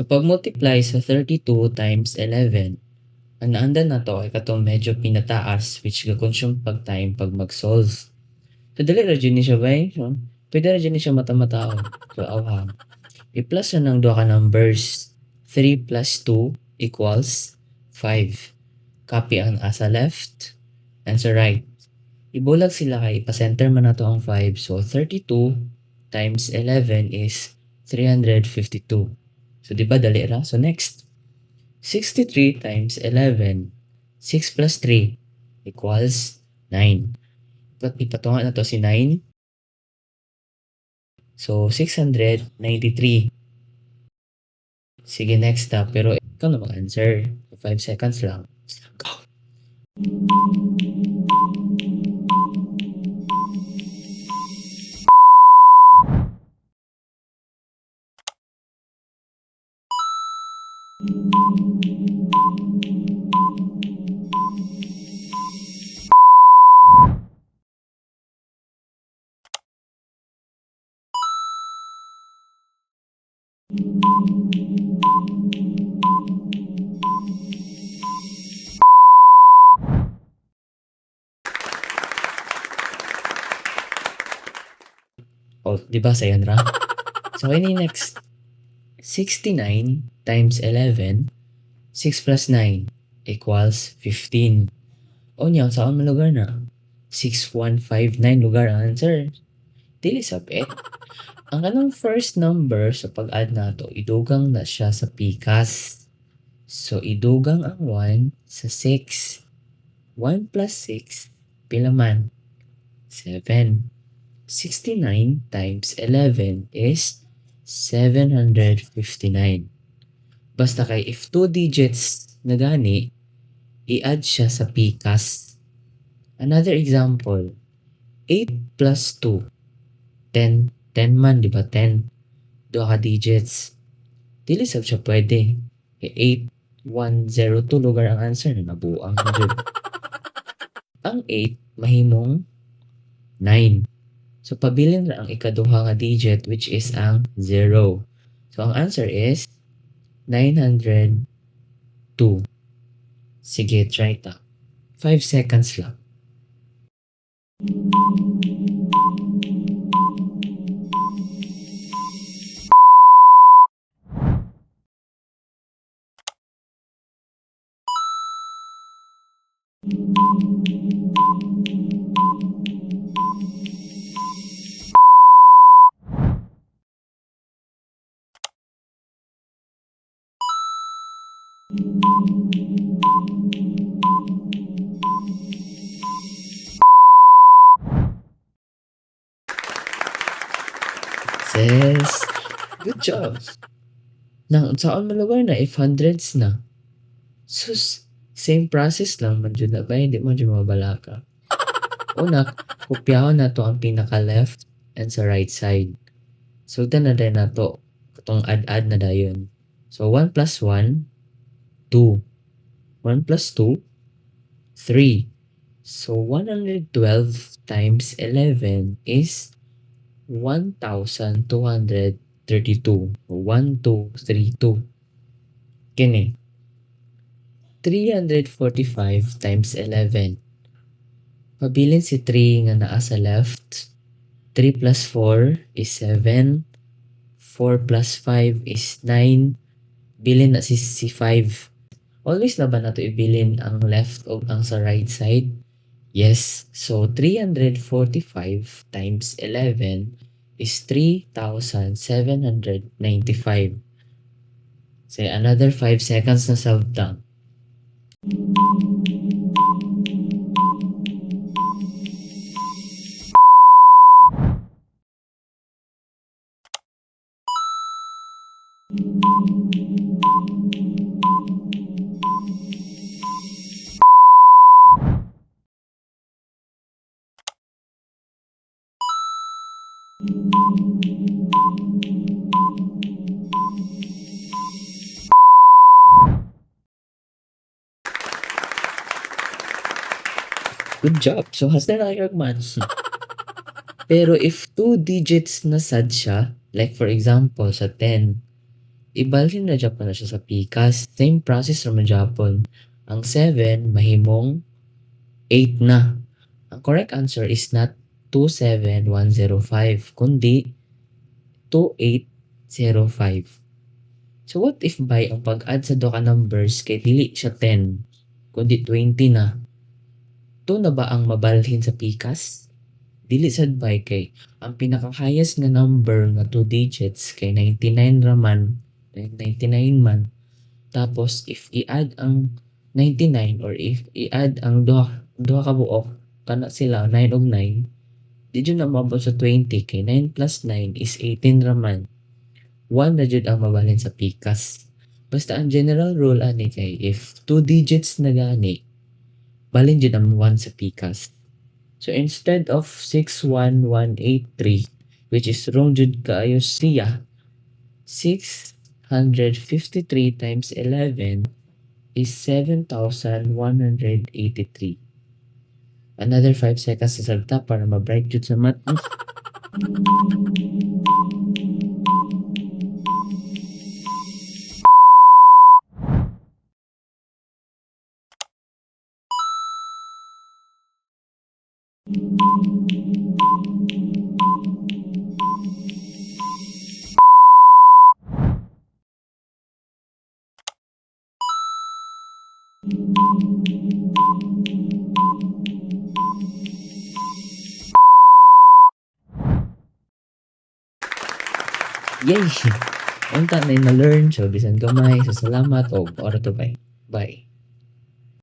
pag multiply sa 32 times 11, ang naandan na to ay katong medyo pinataas which ga-consume pag time pag mag-solve. So dali ra jud ni siya bay. So, pwede ra jud ni siya mata-mataon. So awhang. I-plus na ng duha ka numbers. 3 plus 2 equals 5. Copy ang asa left and sa right. Ibulag sila kay pa-center man nato ang 5. So 32 times 11 is 352. So di ba dali ra? So next. 63 times 11. 6 plus 3 equals 9. Ipatungan na to si 9. So 693. Sige, next step. Pero ikaw na mag-answer. 5 seconds lang. Go! Oh, di ba sayan ra? So, ini next. 69 times 11, 6 plus 9 equals 15. O niya, saan man lugar na? 6159 lugar ang answer. Dili sa pet. Ang kanang first number sa pag-add nato, idugang na siya sa pikas. So, idugang ang 1 sa 6. 1 plus 6, pila man? 7. 69 times 11 is 759. Basta kay if 2 digits na gani, i-add siya sa pikas. Another example, 8 plus 2, 10. 10 man, di ba? 10. 2 ka digits. Dili sab siya pwede. 8, 1, 0, 2 lugar ang answer na nabuang na dyan. Ang 8, mahimong 9. So, pabilin na ang ikaduha nga digit which is ang 0. So, ang answer is 902. Sige, try ta. 5 seconds lang. Yes. Good job. Nang saan malugar na if hundreds na. Sus, same process lang man jud na ba hindi man jud mabala ka. Una, kopyahon na to ang pinaka left and sa right side. So na din na to katong add na dayon. So 1 plus 1, 2. 1 plus 2, 3. So 112 times 11 is 1,232. 1232. Kini. 345 times 11. Pabilin si 3 nga naa sa left. 3 plus 4 is 7. 4 plus 5 is 9. Bilin na si 5. Always na ba nato ibilin ang left o ang sa right side? Yes. So, 345 times 11 is 3,795. Say, another 5 seconds na self-done. Good job. So, has na nakikagman. Pero if 2 digits na sad siya, like for example, sa 10, ibalhin na Japan na siya sa pikas. Same process naman Japon. Ang 7 mahimong 8 na. Ang correct answer is not 27105 kundi 2805. So what if by ang pag-add sa duha ka numbers kay dili siya 10 kundi 20 na? 2 na ba ang mabalhin sa pikas? Dili sad bay kay ang pinaka-highest nga number nga 2 digits kay 99 raman, 99 man. Tapos if i-add ang 99 or if i-add ang duha ka buok kana sila 9 ug 9, di jud na maabot sa 20 kay 9 plus 9 is 18 raman. 1 na jud ang mabalhin sa pikas. Basta ang general rule ani kay if 2 digits na gani, balhin jud ang 1 sa pikas. So instead of 61183, which is wrong jud kaayo siya, 653 times 11 is 7,183. Another 5 seconds sa salta para ma-bright jud sa math. Yay! Unta na na-learn, so bisan gamay, so salamat o ora to bye. Bye.